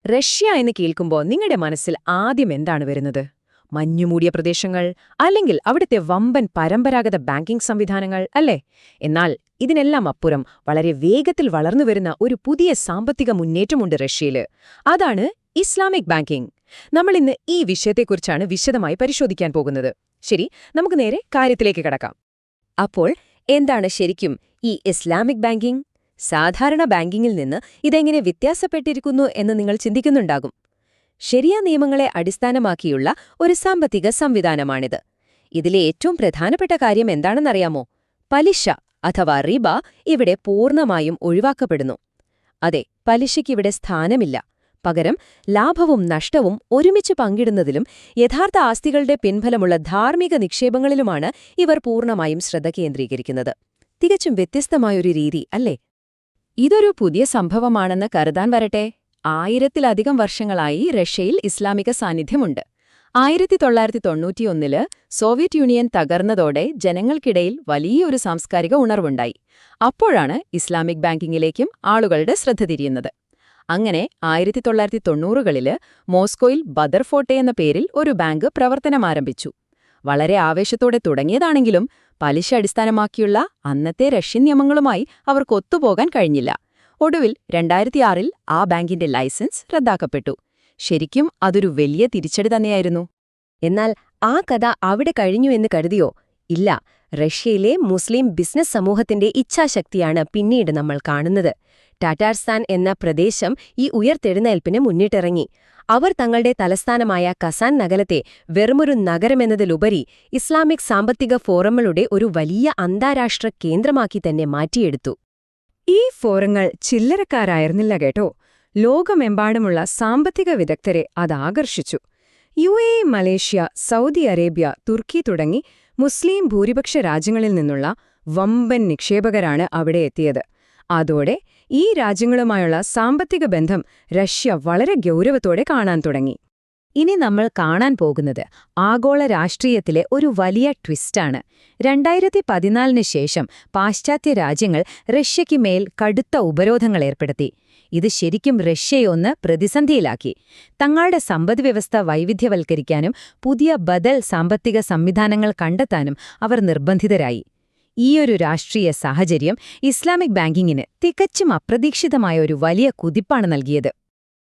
Russia എന്ന് കേൾക്കുമ്പോൾ നിങ്ങളുടെ മനസ്സിൽ ആദ്യം എന്താണ് വരുന്നത്? മഞ്ഞുമൂടിയ പ്രദേശങ്ങൾ, അല്ലെങ്കിൽ അവിടുത്തെ വമ്പൻ പരമ്പരാഗത ബാങ്കിംഗ് സംവിധാനങ്ങൾ അല്ലേ? എന്നാൽ ഇതിനെല്ലാം അപ്പുറം വളരെ വേഗത്തിൽ വളർന്നുവരുന്ന ഒരു പുതിയ സാമ്പത്തിക മുന്നേറ്റമുണ്ട് റഷ്യയില്. അതാണ് ഇസ്ലാമിക് ബാങ്കിംഗ്. നമ്മളിന്ന് ഈ വിഷയത്തെക്കുറിച്ചാണ് വിശദമായി പരിശോധിക്കാൻ പോകുന്നത്. ശരി, നമുക്ക് നേരെ കാര്യത്തിലേക്ക് കടക്കാം. അപ്പോൾ എന്താണ് ശരിക്കും ഈ ഇസ്ലാമിക് ബാങ്കിംഗ്? സാധാരണ ബാങ്കിങ്ങിൽ നിന്ന് ഇതെങ്ങനെ വ്യത്യാസപ്പെട്ടിരിക്കുന്നു എന്ന് നിങ്ങൾ ചിന്തിക്കുന്നുണ്ടാകും. ശരിയ നിയമങ്ങളെ അടിസ്ഥാനമാക്കിയുള്ള ഒരു സാമ്പത്തിക സംവിധാനമാണിത്. ഇതിലെ ഏറ്റവും പ്രധാനപ്പെട്ട കാര്യം എന്താണെന്നറിയാമോ? പലിശ അഥവാ റിബ ഇവിടെ പൂർണ്ണമായും ഒഴിവാക്കപ്പെടുന്നു. അതെ, പലിശയ്ക്കിവിടെ സ്ഥാനമില്ല. പകരം ലാഭവും നഷ്ടവും ഒരുമിച്ച് പങ്കിടുന്നതിലും യഥാർത്ഥ ആസ്തികളുടെ പിൻഫലമുള്ള ധാർമ്മിക നിക്ഷേപങ്ങളിലുമാണ് ഇവർ പൂർണ്ണമായും ശ്രദ്ധ കേന്ദ്രീകരിക്കുന്നത്. തികച്ചും വ്യത്യസ്തമായൊരു രീതി അല്ലേ? ഇതൊരു പുതിയ സംഭവമാണെന്ന് കരുതാൻ വരട്ടെ. 1000-ലധികം വർഷങ്ങളായി റഷ്യയിൽ ഇസ്ലാമിക സാന്നിധ്യമുണ്ട്. 1991 സോവിയറ്റ് യൂണിയൻ തകർന്നതോടെ ജനങ്ങൾക്കിടയിൽ വലിയൊരു സാംസ്കാരിക ഉണർവുണ്ടായി. അപ്പോഴാണ് ഇസ്ലാമിക് ബാങ്കിങ്ങിലേക്കും ആളുകളുടെ ശ്രദ്ധ തിരിയുന്നത്. അങ്ങനെ 1990കളിൽ മോസ്കോയിൽ ബദർ ഫോർട്ട് എന്ന പേരിൽ ഒരു ബാങ്ക് പ്രവർത്തനമാരംഭിച്ചു. വളരെ ആവേശത്തോടെ തുടങ്ങിയതാണെങ്കിലും പലിശ അടിസ്ഥാനമാക്കിയുള്ള അന്നത്തെ റഷ്യൻ നിയമങ്ങളുമായി അവർക്ക് ഒത്തുപോകാൻ കഴിഞ്ഞില്ല. ഒടുവിൽ 2006 ആ ബാങ്കിന്റെ ലൈസൻസ് റദ്ദാക്കപ്പെട്ടു. ശരിക്കും അതൊരു വലിയ തിരിച്ചടി തന്നെയായിരുന്നു. എന്നാൽ ആ കഥ അവിടെ കഴിഞ്ഞു എന്ന് കരുതിയോ? ഇല്ല. റഷ്യയിലെ മുസ്ലിം ബിസിനസ് സമൂഹത്തിന്റെ ഇച്ഛാശക്തിയാണ് പിന്നീട് നമ്മൾ കാണുന്നത്. ടാറ്റാർസ്ഥാൻ എന്ന പ്രദേശം ഈ ഉയർത്തെഴുന്നേൽപ്പിന് മുന്നിട്ടിറങ്ങി. അവർ തങ്ങളുടെ തലസ്ഥാനമായ കസാൻ നഗരത്തെ വെറുമൊരു നഗരമെന്നതിലുപരി ഇസ്ലാമിക് സാമ്പത്തിക ഫോറങ്ങളുടെ ഒരു വലിയ അന്താരാഷ്ട്ര കേന്ദ്രമാക്കി തന്നെ മാറ്റിയെടുത്തു. ഈ ഫോറങ്ങൾ ചില്ലറക്കാരായിരുന്നില്ല കേട്ടോ. ലോകമെമ്പാടുമുള്ള സാമ്പത്തിക വിദഗ്ധരെ അതാകർഷിച്ചു. UAE, മലേഷ്യ, സൗദി അറേബ്യ, തുർക്കി തുടങ്ങി മുസ്ലിം ഭൂരിപക്ഷ രാജ്യങ്ങളിൽ നിന്നുള്ള വമ്പൻ നിക്ഷേപകരാണ് അവിടെ എത്തിയത്. അതോടെ ഈ രാജ്യങ്ങളുമായുള്ള സാമ്പത്തിക ബന്ധം റഷ്യ വളരെ ഗൗരവത്തോടെ കാണാൻ തുടങ്ങി. ഇനി നമ്മൾ കാണാൻ പോകുന്നത് ആഗോള രാഷ്ട്രീയത്തിലെ ഒരു വലിയ ട്വിസ്റ്റാണ്. 2014 ശേഷം പാശ്ചാത്യ രാജ്യങ്ങൾ റഷ്യയ്ക്ക് മേൽ കടുത്ത ഉപരോധങ്ങൾ ഏർപ്പെടുത്തി. ഇത് ശരിക്കും റഷ്യയൊന്ന് പ്രതിസന്ധിയിലാക്കി. തങ്ങളുടെ സമ്പദ്വ്യവസ്ഥ വൈവിധ്യവൽക്കരിക്കാനും പുതിയ ബദൽ സാമ്പത്തിക സംവിധാനങ്ങൾ കണ്ടെത്താനും അവർ നിർബന്ധിതരായി. ഈയൊരു രാഷ്ട്രീയ സാഹചര്യം ഇസ്ലാമിക് ബാങ്കിങ്ങിന് തികച്ചും അപ്രതീക്ഷിതമായ ഒരു വലിയ കുതിപ്പാണ് നൽകിയത്.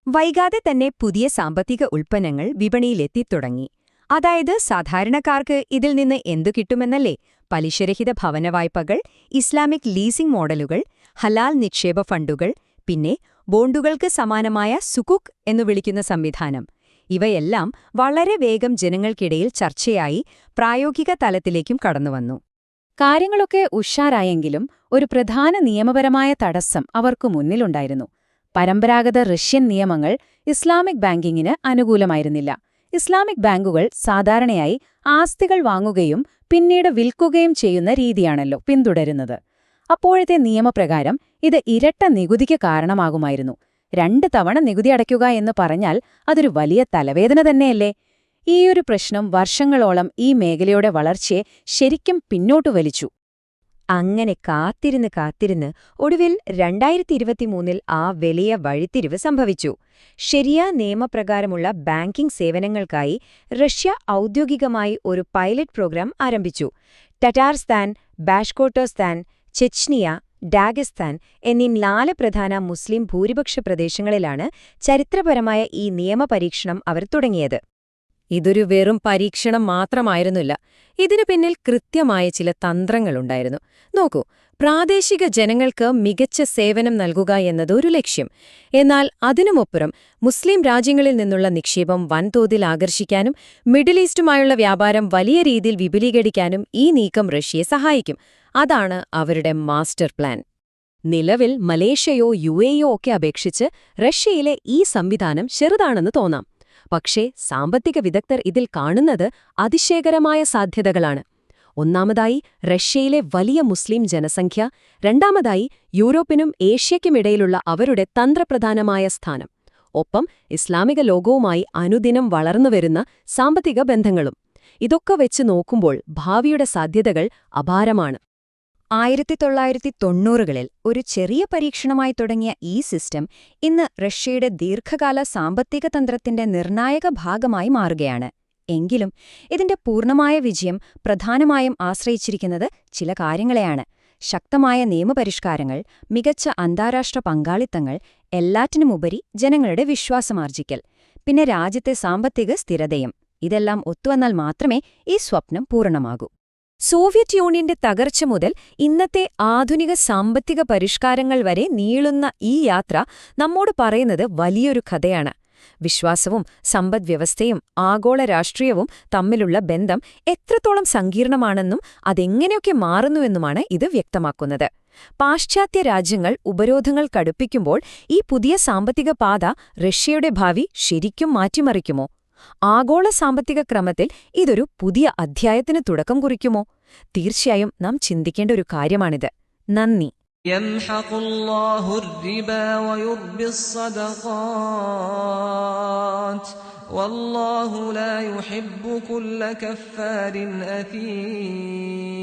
വൈകാതെ തന്നെ പുതിയ സാമ്പത്തിക ഉൽപ്പന്നങ്ങൾ വിപണിയിലെത്തിത്തുടങ്ങി. അതായത് സാധാരണക്കാർക്ക് ഇതിൽ നിന്ന് എന്തു കിട്ടുമെന്നല്ലേ? പലിശരഹിത ഭവനവായ്പകൾ, ഇസ്ലാമിക് ലീസിംഗ് മോഡലുകൾ, ഹലാൽ നിക്ഷേപ ഫണ്ടുകൾ, പിന്നെ ബോണ്ടുകൾക്ക് സമാനമായ സുകുക് എന്നു വിളിക്കുന്ന സംവിധാനം. ഇവയെല്ലാം വളരെ വേഗം ജനങ്ങൾക്കിടയിൽ ചർച്ചയായി പ്രായോഗിക തലത്തിലേക്കും കടന്നുവന്നു. കാര്യങ്ങളൊക്കെ ഉഷാറായെങ്കിലും ഒരു പ്രധാന നിയമപരമായ തടസ്സം അവർക്കു മുന്നിലുണ്ടായിരുന്നു. പരമ്പരാഗത റഷ്യൻ നിയമങ്ങൾ ഇസ്ലാമിക് ബാങ്കിങ്ങിന് അനുകൂലമായിരുന്നില്ല. ഇസ്ലാമിക് ബാങ്കുകൾ സാധാരണയായി ആസ്തികൾ വാങ്ങുകയും പിന്നീട് വിൽക്കുകയും ചെയ്യുന്ന രീതിയാണല്ലോ പിന്തുടരുന്നത്. അപ്പോഴത്തെ നിയമപ്രകാരം ഇത് ഇരട്ട നികുതിക്ക് കാരണമാകുമായിരുന്നു. 2 തവണ നികുതി അടയ്ക്കുക എന്ന് പറഞ്ഞാൽ അതൊരു വലിയ തലവേദന തന്നെയല്ലേ? ഈയൊരു പ്രശ്നം വർഷങ്ങളോളം ഈ മേഖലയുടെ വളർച്ചയെ ശരിക്കും പിന്നോട്ടു വലിച്ചു. അങ്ങനെ കാത്തിരുന്ന് ഒടുവിൽ 2023 ആ വലിയ വഴിത്തിരിവ് സംഭവിച്ചു. ശരിയ നിയമപ്രകാരമുള്ള ബാങ്കിംഗ് സേവനങ്ങൾക്കായി റഷ്യ ഔദ്യോഗികമായി ഒരു പൈലറ്റ് പ്രോഗ്രാം ആരംഭിച്ചു. ടാറ്റാർസ്ഥാൻ, ബാഷ്കോർട്ടോസ്ഥാൻ, ചെച്നിയ, ഡാഗസ്ഥാൻ എന്നീ 4 പ്രധാന മുസ്ലിം ഭൂരിപക്ഷ പ്രദേശങ്ങളിലാണ് ചരിത്രപരമായ ഈ നിയമപരീക്ഷണം അവർ തുടങ്ങിയത്. ഇതൊരു വെറും പരീക്ഷണം മാത്രമായിരുന്നില്ല. ഇതിനു പിന്നിൽ കൃത്യമായ ചില തന്ത്രങ്ങളുണ്ടായിരുന്നു. നോക്കൂ, പ്രാദേശിക ജനങ്ങൾക്ക് മികച്ച സേവനം നൽകുക എന്നതൊരു ലക്ഷ്യം. എന്നാൽ അതിനുമപ്പുറം മുസ്ലിം രാജ്യങ്ങളിൽ നിന്നുള്ള നിക്ഷേപം വൻതോതിൽ ആകർഷിക്കാനും മിഡിൽ ഈസ്റ്റുമായുള്ള വ്യാപാരം വലിയ രീതിയിൽ വിപുലീകരിക്കാനും ഈ നീക്കം റഷ്യയെ സഹായിക്കും. അതാണ് അവരുടെ മാസ്റ്റർ പ്ലാൻ. നിലവിൽ മലേഷ്യയോ UAEയോ ഒക്കെ അപേക്ഷിച്ച് റഷ്യയിലെ ഈ സംവിധാനം ചെറുതാണെന്ന് തോന്നാം. പക്ഷേ സാമ്പത്തിക വിദഗ്ധർ ഇതിൽ കാണുന്നത് അതിശയകരമായ സാധ്യതകളാണ്. ഒന്നാമതായി റഷ്യയിലെ വലിയ മുസ്ലിം ജനസംഖ്യ, രണ്ടാമതായി യൂറോപ്പിനും ഏഷ്യയ്ക്കുമിടയിലുള്ള അവരുടെ തന്ത്രപ്രധാനമായ സ്ഥാനം, ഒപ്പം ഇസ്ലാമിക ലോകവുമായി അനുദിനം വളർന്നുവരുന്ന സാമ്പത്തിക ബന്ധങ്ങളും. ഇതൊക്കെ വെച്ച് നോക്കുമ്പോൾ ഭാവിയുടെ സാധ്യതകൾ അപാരമാണ്. 1990കളിൽ ഒരു ചെറിയ പരീക്ഷണമായി തുടങ്ങിയ ഈ സിസ്റ്റം ഇന്ന് റഷ്യയുടെ ദീർഘകാല സാമ്പത്തിക തന്ത്രത്തിന്റെ നിർണായക ഭാഗമായി മാറുകയാണ്. എങ്കിലും ഇതിന്റെ പൂർണ്ണമായ വിജയം പ്രധാനമായും ആശ്രയിച്ചിരിക്കുന്നത് ചില കാര്യങ്ങളെയാണ്. ശക്തമായ നിയമപരിഷ്കാരങ്ങൾ, മികച്ച അന്താരാഷ്ട്ര പങ്കാളിത്തങ്ങൾ, എല്ലാറ്റിനുമുപരി ജനങ്ങളുടെ വിശ്വാസമാർജിക്കൽ, പിന്നെ രാജ്യത്തെ സാമ്പത്തിക സ്ഥിരതയും. ഇതെല്ലാം ഒത്തുവന്നാൽ മാത്രമേ ഈ സ്വപ്നം പൂർണ്ണമാകൂ. സോവിയറ്റ് യൂണിയന്റെ തകർച്ച മുതൽ ഇന്നത്തെ ആധുനിക സാമ്പത്തിക പരിഷ്കാരങ്ങൾ വരെ നീളുന്ന ഈ യാത്ര നമ്മോട് പറയുന്നത് വലിയൊരു കഥയാണ്. വിശ്വാസവും സമ്പദ്വ്യവസ്ഥയും ആഗോള രാഷ്ട്രീയവും തമ്മിലുള്ള ബന്ധം എത്രത്തോളം സങ്കീർണമാണെന്നും അതെങ്ങനെയൊക്കെ മാറുന്നുവെന്നുമാണ് ഇത് വ്യക്തമാക്കുന്നത്. പാശ്ചാത്യ രാജ്യങ്ങൾ ഉപരോധങ്ങൾ കടുപ്പിക്കുമ്പോൾ ഈ പുതിയ സാമ്പത്തിക പാത റഷ്യയുടെ ഭാവി ശരിക്കും മാറ്റിമറിക്കുമോ? ആഗോള സാമ്പത്തിക ക്രമത്തിൽ ഇതൊരു പുതിയ അധ്യായത്തിന് തുടക്കം കുറിക്കുമോ? തീർച്ചയായും നാം ചിന്തിക്കേണ്ട ഒരു കാര്യമാണിത്. നന്ദി. يمحق الربا ويربي الصدقات والله لا يحب كل كفار أثيم